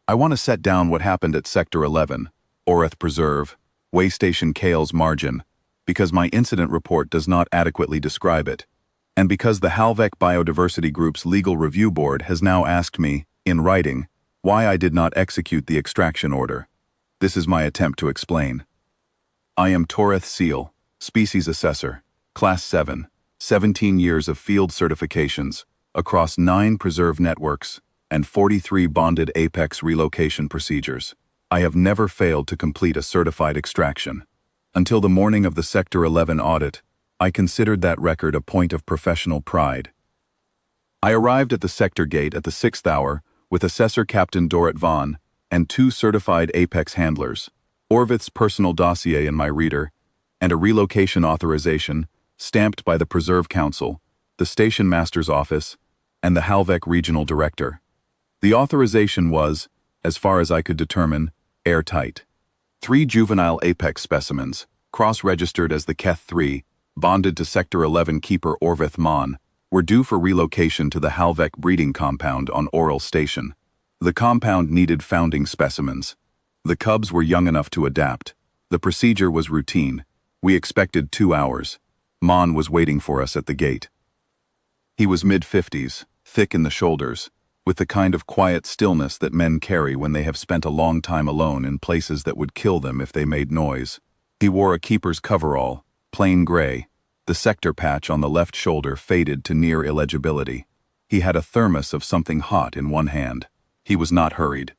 I want to set down what happened at Sector 11, Vorath Preserve, Waystation Kale's Margin, because my incident report does not adequately describe it, and because the Halvek Biodiversity Group's Legal Review Board has now asked me, in writing, why I did not execute the extraction order. This is my attempt to explain. I am Toreth Seal, Species Assessor, Class 7, 17 years of field certifications, across 9 preserve networks, and 43 bonded apex relocation procedures. I have never failed to complete a certified extraction. Until the morning of the Sector 11 audit, I considered that record a point of professional pride. I arrived at the sector gate at the 6th hour with Assessor Captain Dorit Vaughn and 2 certified apex handlers, Orvith's personal dossier in my reader, and a relocation authorization stamped by the Preserve Council, the Station Master's Office, and the Halvek Regional Director. The authorization was, as far as I could determine, airtight. 3 juvenile apex specimens, cross-registered as the Keth 3, bonded to Sector 11 keeper Orvith Mon, were due for relocation to the Halvek breeding compound on Oral Station. The compound needed founding specimens. The cubs were young enough to adapt. The procedure was routine. We expected 2 hours. Mon was waiting for us at the gate. He was mid-50s, thick in the shoulders, with the kind of quiet stillness that men carry when they have spent a long time alone in places that would kill them if they made noise. He wore a keeper's coverall, plain gray. The sector patch on the left shoulder faded to near illegibility. He had a thermos of something hot in one hand. He was not hurried.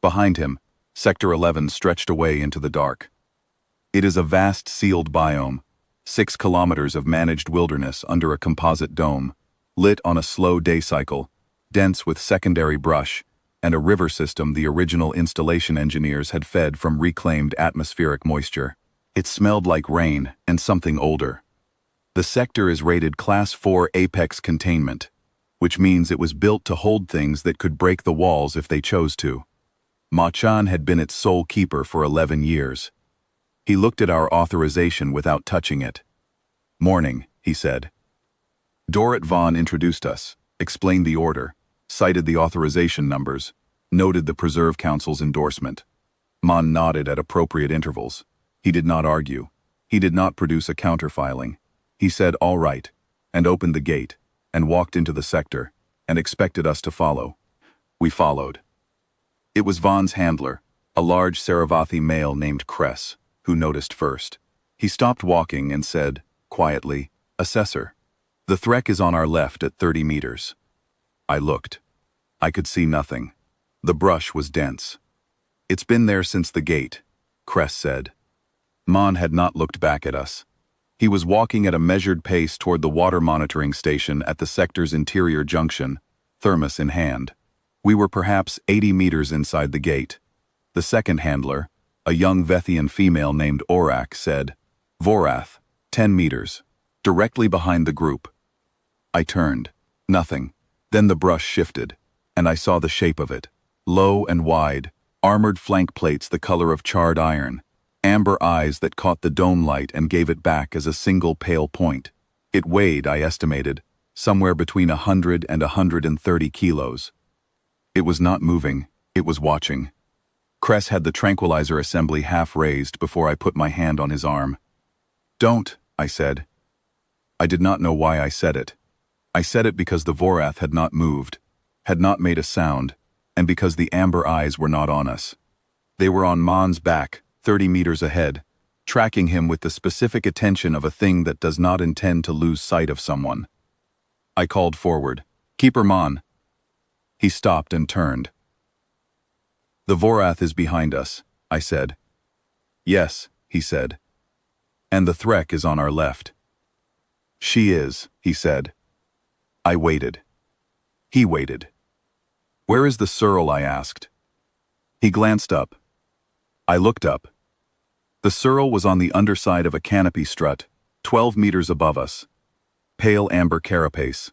Behind him, Sector 11 stretched away into the dark. It is a vast sealed biome, 6 kilometers of managed wilderness under a composite dome, lit on a slow day cycle, dense with secondary brush, and a river system the original installation engineers had fed from reclaimed atmospheric moisture. It smelled like rain and something older. The sector is rated Class 4 Apex Containment, which means it was built to hold things that could break the walls if they chose to. Ma-chan had been its sole keeper for 11 years. He looked at our authorization without touching it. "Morning," he said. Dorit Vaughn introduced us, explained the order, cited the authorization numbers, noted the Preserve Council's endorsement. Mon nodded at appropriate intervals. He did not argue. He did not produce a counterfiling. He said, "All right," and opened the gate, and walked into the sector, and expected us to follow. We followed. It was Vaughn's handler, a large Saravathi male named Cress, who noticed first. He stopped walking and said, quietly, "Assessor, the Threk is on our left at 30 meters." I looked. I could see nothing. The brush was dense. "It's been there since the gate," Cress said. Mon had not looked back at us. He was walking at a measured pace toward the water monitoring station at the sector's interior junction, thermos in hand. We were perhaps 80 meters inside the gate. The second handler, a young Vethian female named Orak, said, "Vorath, 10 meters, directly behind the group." I turned. Nothing. Then the brush shifted, and I saw the shape of it. Low and wide, armored flank plates the color of charred iron, amber eyes that caught the dome light and gave it back as a single pale point. It weighed, I estimated, somewhere between 100 and 130 kilos. It was not moving, it was watching. Cress had the tranquilizer assembly half raised before I put my hand on his arm. "Don't," I said. I did not know why I said it. I said it because the Vorath had not moved, had not made a sound, and because the amber eyes were not on us. They were on Mon's back, 30 meters ahead, tracking him with the specific attention of a thing that does not intend to lose sight of someone. I called forward, "Keeper Mon." He stopped and turned. "The Vorath is behind us," I said. "Yes," he said. "And the Threk is on our left." "She is," he said. I waited. He waited. "Where is the Surl?" I asked. He glanced up. I looked up. The Surl was on the underside of a canopy strut, 12 meters above us. Pale amber carapace.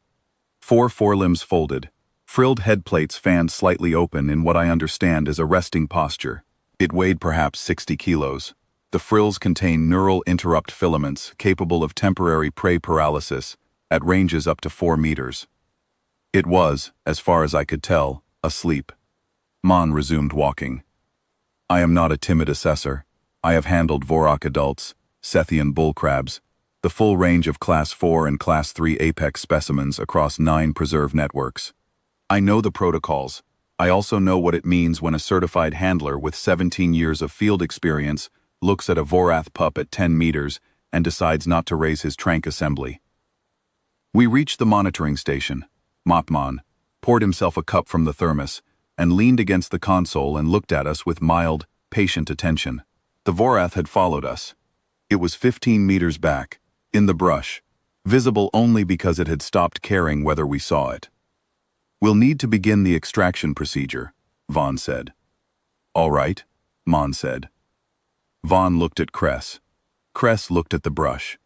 4 forelimbs folded, frilled headplates fanned slightly open in what I understand is a resting posture. It weighed perhaps 60 kilos. The frills contain neural interrupt filaments capable of temporary prey paralysis at ranges up to 4 meters. It was, as far as I could tell, asleep. Mon resumed walking. I am not a timid assessor. I have handled Vorath adults, Sethian bull crabs, the full range of Class 4 and Class 3 apex specimens across 9 preserve networks. I know the protocols. I also know what it means when a certified handler with 17 years of field experience looks at a Vorath pup at 10 meters and decides not to raise his trank assembly. We reached the monitoring station. Mopmon poured himself a cup from the thermos and leaned against the console and looked at us with mild, patient attention. The Vorath had followed us. It was 15 meters back, in the brush, visible only because it had stopped caring whether we saw it. We'll need to begin the extraction procedure, Vaughn said. All right, Mon said. Vaughn looked at Cress. Cress looked at the brush.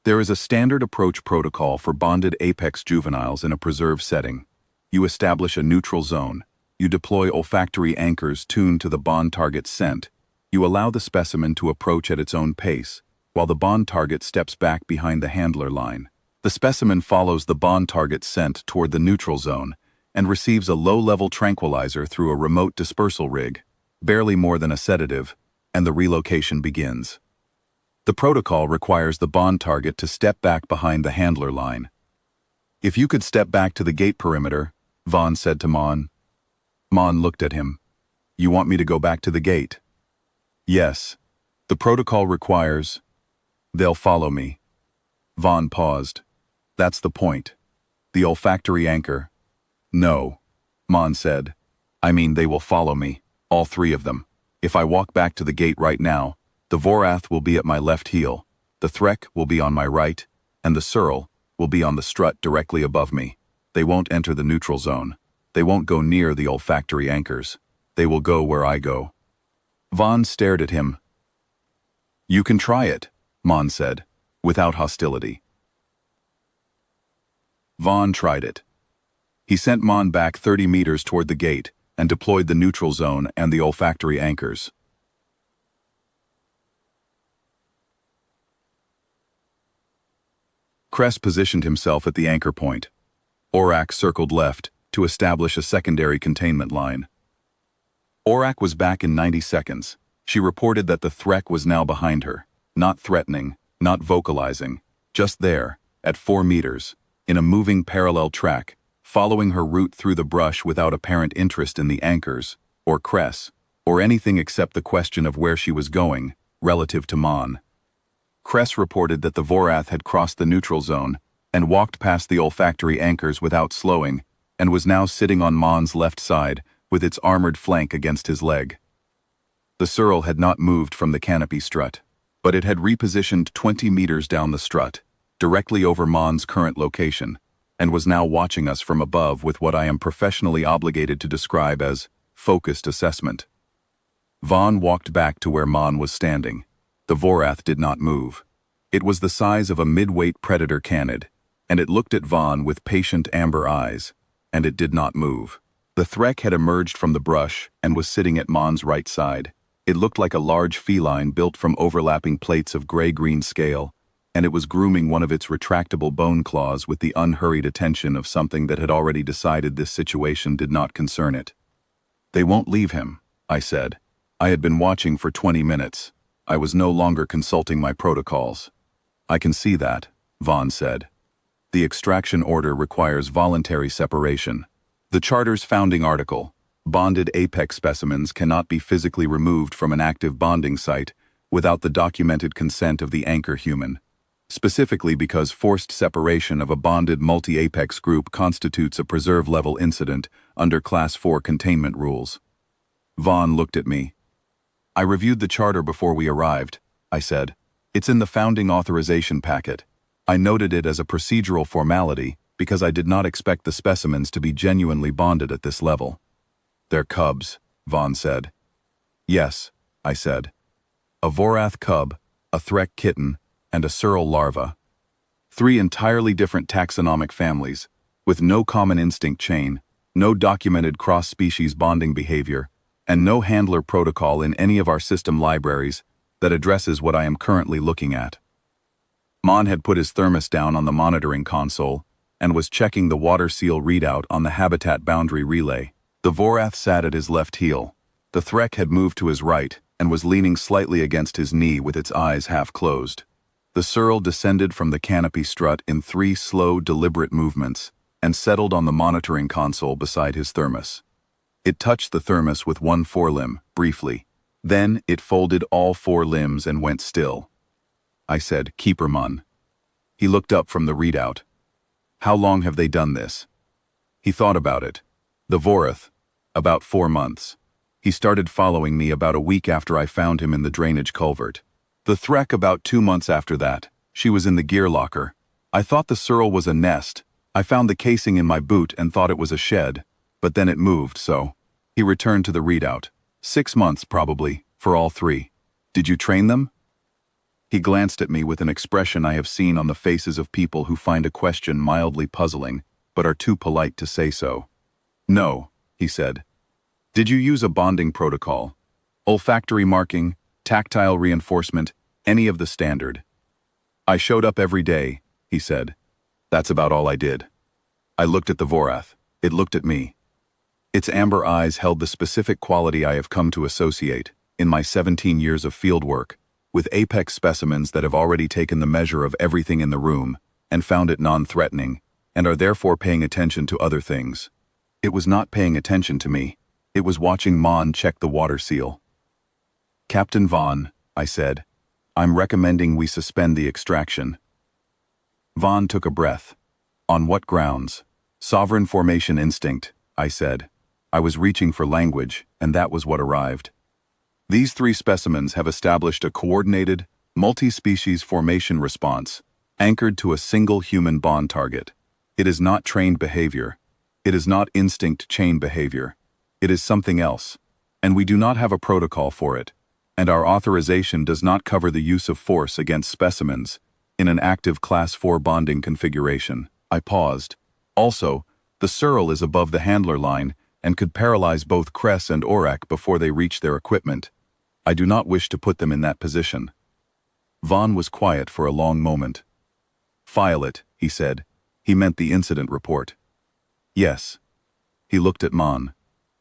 There is a standard approach protocol for bonded apex juveniles in a preserve setting. You establish a neutral zone. You deploy olfactory anchors tuned to the bond target's scent. You allow the specimen to approach at its own pace, while the bond target steps back behind the handler line. The specimen follows the bond target's scent toward the neutral zone and receives a low-level tranquilizer through a remote dispersal rig, barely more than a sedative, and the relocation begins. The protocol requires the bond target to step back behind the handler line. If you could step back to the gate perimeter, Vaughn said to Mon. Mon looked at him. You want me to go back to the gate? Yes. The protocol requires. They'll follow me. Vaughn paused. That's the point. The olfactory anchor. No, Mon said. I mean, they will follow me, all 3 of them. If I walk back to the gate right now, the Vorath will be at my left heel, the Threk will be on my right, and the Surl will be on the strut directly above me. They won't enter the neutral zone. They won't go near the olfactory anchors. They will go where I go. Vaughn stared at him. You can try it, Mon said, without hostility. Vaughn tried it. He sent Mon back 30 meters toward the gate and deployed the neutral zone and the olfactory anchors. Cress positioned himself at the anchor point. Orak circled left to establish a secondary containment line. Orak was back in 90 seconds. She reported that the Threk was now behind her, not threatening, not vocalizing, just there, at 4 meters, in a moving parallel track, following her route through the brush without apparent interest in the anchors, or Cress, or anything except the question of where she was going, relative to Mon. Cress reported that the Vorath had crossed the neutral zone and walked past the olfactory anchors without slowing, and was now sitting on Mon's left side with its armored flank against his leg. The Surl had not moved from the canopy strut, but it had repositioned 20 meters down the strut, directly over Mon's current location, and was now watching us from above with what I am professionally obligated to describe as focused assessment. Vaughn walked back to where Mon was standing. The Vorath did not move. It was the size of a mid-weight predator canid, and it looked at Vaughn with patient amber eyes, and it did not move. The Threk had emerged from the brush and was sitting at Mon's right side. It looked like a large feline built from overlapping plates of gray-green scale, and it was grooming one of its retractable bone claws with the unhurried attention of something that had already decided this situation did not concern it. They won't leave him, I said. I had been watching for 20 minutes. I was no longer consulting my protocols. I can see that, Vaughn said. The extraction order requires voluntary separation. The Charter's founding article, bonded apex specimens cannot be physically removed from an active bonding site without the documented consent of the anchor human, specifically because forced separation of a bonded multi-apex group constitutes a preserve-level incident under Class 4 containment rules. Vaughn looked at me. I reviewed the charter before we arrived, I said. It's in the founding authorization packet. I noted it as a procedural formality because I did not expect the specimens to be genuinely bonded at this level. They're cubs, Vaughn said. Yes, I said. A Vorath cub, a Threk kitten, and a Surl larva. 3 entirely different taxonomic families, with no common instinct chain, no documented cross-species bonding behavior, and no handler protocol in any of our system libraries that addresses what I am currently looking at. Mon had put his thermos down on the monitoring console and was checking the water seal readout on the habitat boundary relay. The Vorath sat at his left heel. The Threk had moved to his right and was leaning slightly against his knee with its eyes half closed. The Surl descended from the canopy strut in 3 slow, deliberate movements and settled on the monitoring console beside his thermos. It touched the thermos with one forelimb, briefly. Then it folded all 4 limbs and went still. I said, "Keeper Mun." He looked up from the readout. "How long have they done this?" He thought about it. The Vorath, about 4 months. He started following me about a week after I found him in the drainage culvert. The Threk about 2 months after that. She was in the gear locker. I thought the Surl was a nest. I found the casing in my boot and thought it was a shed. But then it moved, so. He returned to the readout. 6 months, probably, for all 3. Did you train them? He glanced at me with an expression I have seen on the faces of people who find a question mildly puzzling, but are too polite to say so. "No," he said. "Did you use a bonding protocol? Olfactory marking, tactile reinforcement, any of the standard?" "I showed up every day," he said. "That's about all I did." I looked at the Vorath. It looked at me. Its amber eyes held the specific quality I have come to associate, in my 17 years of field work, with apex specimens that have already taken the measure of everything in the room and found it non-threatening, and are therefore paying attention to other things. It was not paying attention to me. It was watching Mon check the water seal. "Captain Vaughn," I said, "I'm recommending we suspend the extraction." Vaughn took a breath. "On what grounds?" "Sovereign formation instinct," I said. I was reaching for language, and that was what arrived. "These 3 specimens have established a coordinated, multi-species formation response, anchored to a single human bond target. It is not trained behavior. It is not instinct chain behavior. It is something else, and we do not have a protocol for it, and our authorization does not cover the use of force against specimens in an active Class 4 bonding configuration." I paused. "Also, the Surl is above the handler line and could paralyze both Kress and Orak before they reach their equipment. I do not wish to put them in that position." Vaughn was quiet for a long moment. "File it," he said. He meant the incident report. "Yes." He looked at Mon.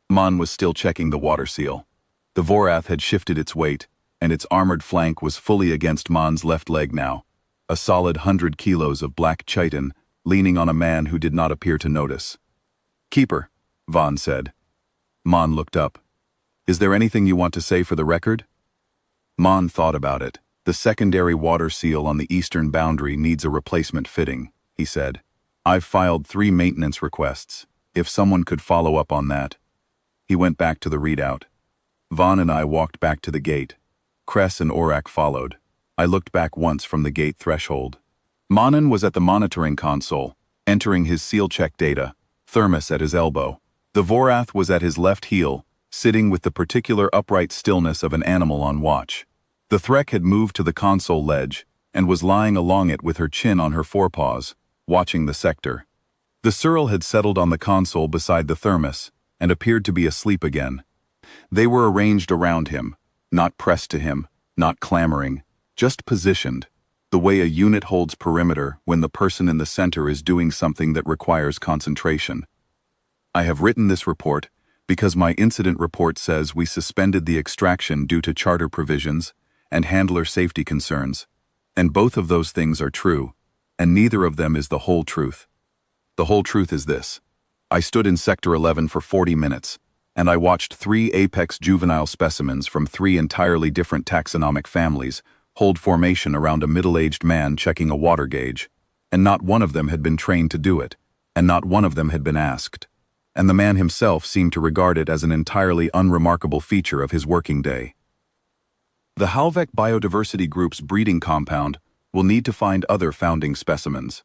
Mon was still checking the water seal. The Vorath had shifted its weight, and its armored flank was fully against Mon's left leg now, a solid 100 kilos of black chitin leaning on a man who did not appear to notice. "Keeper," Vaughn said. Mon looked up. "Is there anything you want to say for the record?" Mon thought about it. "The secondary water seal on the eastern boundary needs a replacement fitting," he said. "I've filed 3 maintenance requests. If someone could follow up on that." He went back to the readout. Vaughn and I walked back to the gate. Kress and Orak followed. I looked back once from the gate threshold. Monin was at the monitoring console, entering his seal check data, thermos at his elbow. The Vorath was at his left heel, sitting with the particular upright stillness of an animal on watch. The Threk had moved to the console ledge and was lying along it with her chin on her forepaws, watching the sector. The Surl had settled on the console beside the thermos and appeared to be asleep again. They were arranged around him, not pressed to him, not clamoring, just positioned, the way a unit holds perimeter when the person in the center is doing something that requires concentration. I have written this report because my incident report says we suspended the extraction due to charter provisions and handler safety concerns, and both of those things are true, and neither of them is the whole truth. The whole truth is this. I stood in Sector 11 for 40 minutes, and I watched 3 apex juvenile specimens from 3 entirely different taxonomic families hold formation around a middle-aged man checking a water gauge, and not one of them had been trained to do it, and not one of them had been asked. And the man himself seemed to regard it as an entirely unremarkable feature of his working day. The Halvek Biodiversity Group's breeding compound will need to find other founding specimens.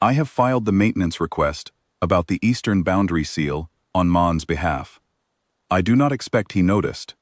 I have filed the maintenance request about the eastern boundary seal on Mon's behalf. I do not expect he noticed,